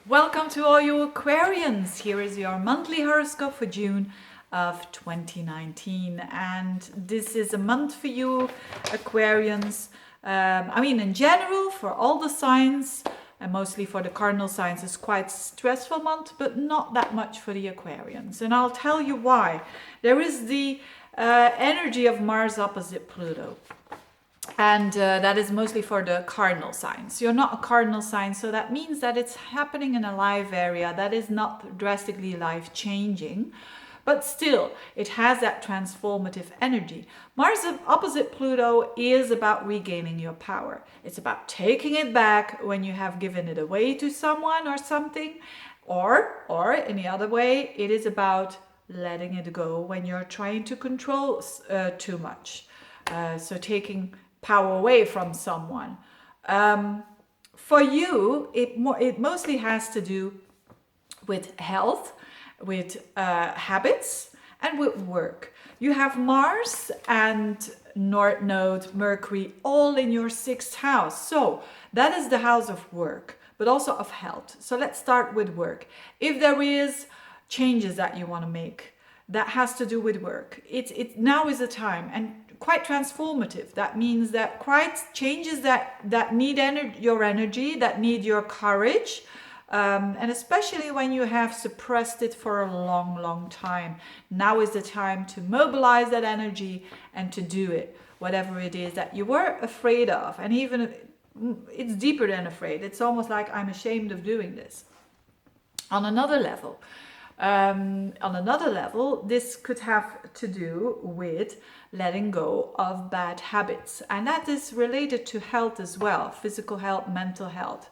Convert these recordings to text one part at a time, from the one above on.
Welcome to all you Aquarians. Here is your monthly horoscope for June of 2019. And this is a month for you, Aquarians. In general, for all the signs, and mostly for the cardinal signs, it's quite stressful month, but not that much for the Aquarians. And I'll tell you why. There is the energy of Mars opposite Pluto. And that is mostly for the cardinal signs. You're not a cardinal sign, so that means that it's happening in a live area that is not drastically life changing, but still it has that transformative energy. Mars opposite Pluto is about regaining your power. It's about taking it back when you have given it away to someone or something, or in the other way, it is about letting it go when you're trying to control too much. So taking power away from someone. For you, it mostly has to do with health, with habits, and with work. You have Mars and North Node, Mercury, all in your sixth house. So that is the house of work, but also of health. So let's start with work. If there is changes that you want to make, that has to do with work. It now is the time, and quite transformative. That means that quite changes that need your energy, that need your courage, and especially when you have suppressed it for a long time. Now is the time to mobilize that energy and to do it, whatever it is that you were afraid of. And even it's deeper than afraid. It's almost like I'm ashamed of doing this. On another level, this could have to do with letting go of bad habits, and that is related to health as well, physical health, mental health.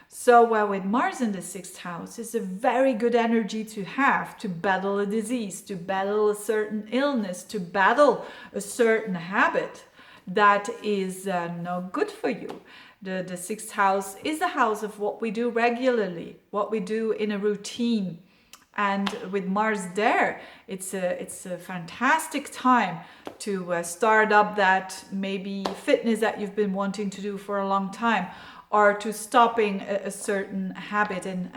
So with Mars in the sixth house, is a very good energy to have to battle a disease, to battle a certain illness, to battle a certain habit that is no good for you. The sixth house is the house of what we do regularly, what we do in a routine. And with Mars there, it's a fantastic time to start up that maybe fitness that you've been wanting to do for a long time, or to stopping a certain habit, and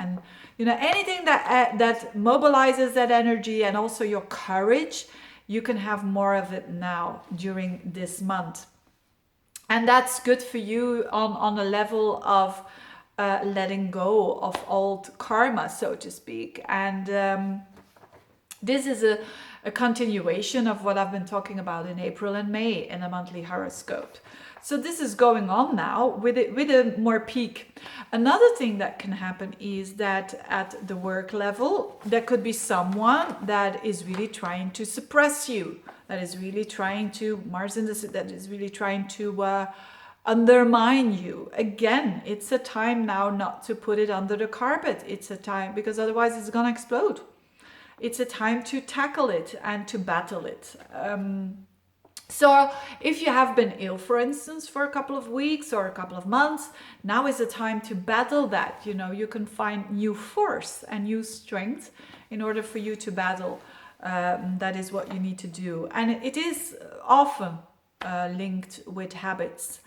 anything that mobilizes that energy and also your courage. You can have more of it now during this month, and that's good for you on a level of letting go of old karma, so to speak. And this is a continuation of what I've been talking about in April and May in a monthly horoscope. So this is going on now with a more peak. Another thing that can happen is that at the work level, there could be someone that is really trying to suppress you, that is really trying to, Mars in this, that is really trying to undermine you. Again, it's a time now not to put it under the carpet. It's a time, because otherwise it's gonna explode. It's a time to tackle it and to battle it. So if you have been ill, for instance, for a couple of weeks or a couple of months, now is the time to battle that. You can find new force and new strength in order for you to battle. That is what you need to do. And it is often linked with habits.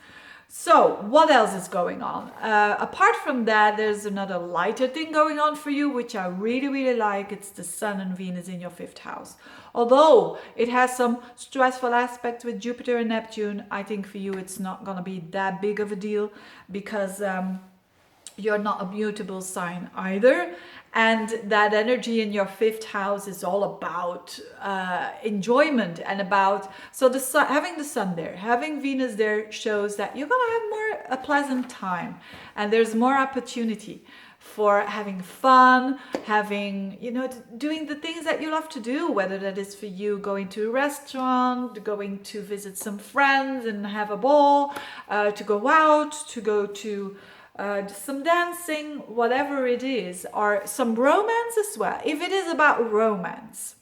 So what else is going on? Apart from that, there's another lighter thing going on for you, which I really like. It's the Sun and Venus in your fifth house. Although it has some stressful aspects with Jupiter and Neptune, I think for you it's not going to be that big of a deal, because you're not a mutable sign either. And that energy in your fifth house is all about enjoyment and about, so the sun, having the sun there, having Venus there shows that you're gonna have a pleasant time, and there's more opportunity for having fun, having, doing the things that you love to do, whether that is for you going to a restaurant, going to visit some friends and have a ball, to go out, to go to some dancing, whatever it is, or some romance as well. If it is about romance,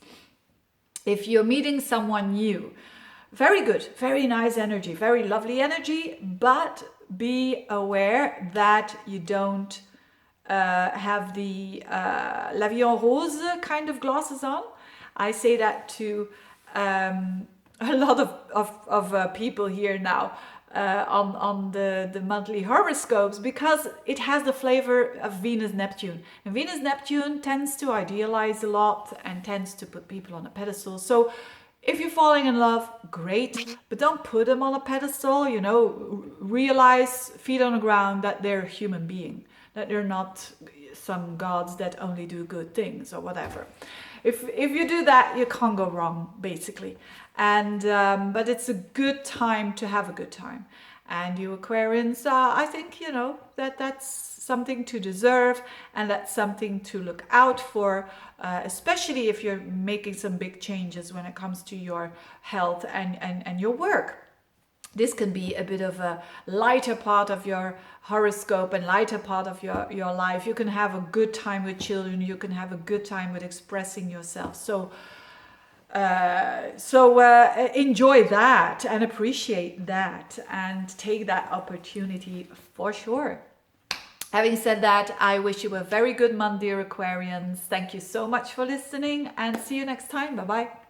if you're meeting someone new, very good, very nice energy, very lovely energy, but be aware that you don't have the La Vie en Rose kind of glasses on. I say that to a lot of people here now. on the monthly horoscopes, because it has the flavor of Venus Neptune, and Venus Neptune tends to idealize a lot and tends to put people on a pedestal. So if you're falling in love, great, but don't put them on a pedestal. You know, realize, feet on the ground, that they're a human being, that they're not some gods that only do good things or whatever. If you do that, you can't go wrong, basically. And but it's a good time to have a good time. And you Aquarians, I think, you know, that's something to deserve, and that's something to look out for, especially if you're making some big changes when it comes to your health and your work. This can be a bit of a lighter part of your horoscope and lighter part of your life. You can have a good time with children. You can have a good time with expressing yourself. So enjoy that and appreciate that and take that opportunity for sure. Having said that, I wish you a very good month, dear Aquarians. Thank you so much for listening, and see you next time. Bye-bye.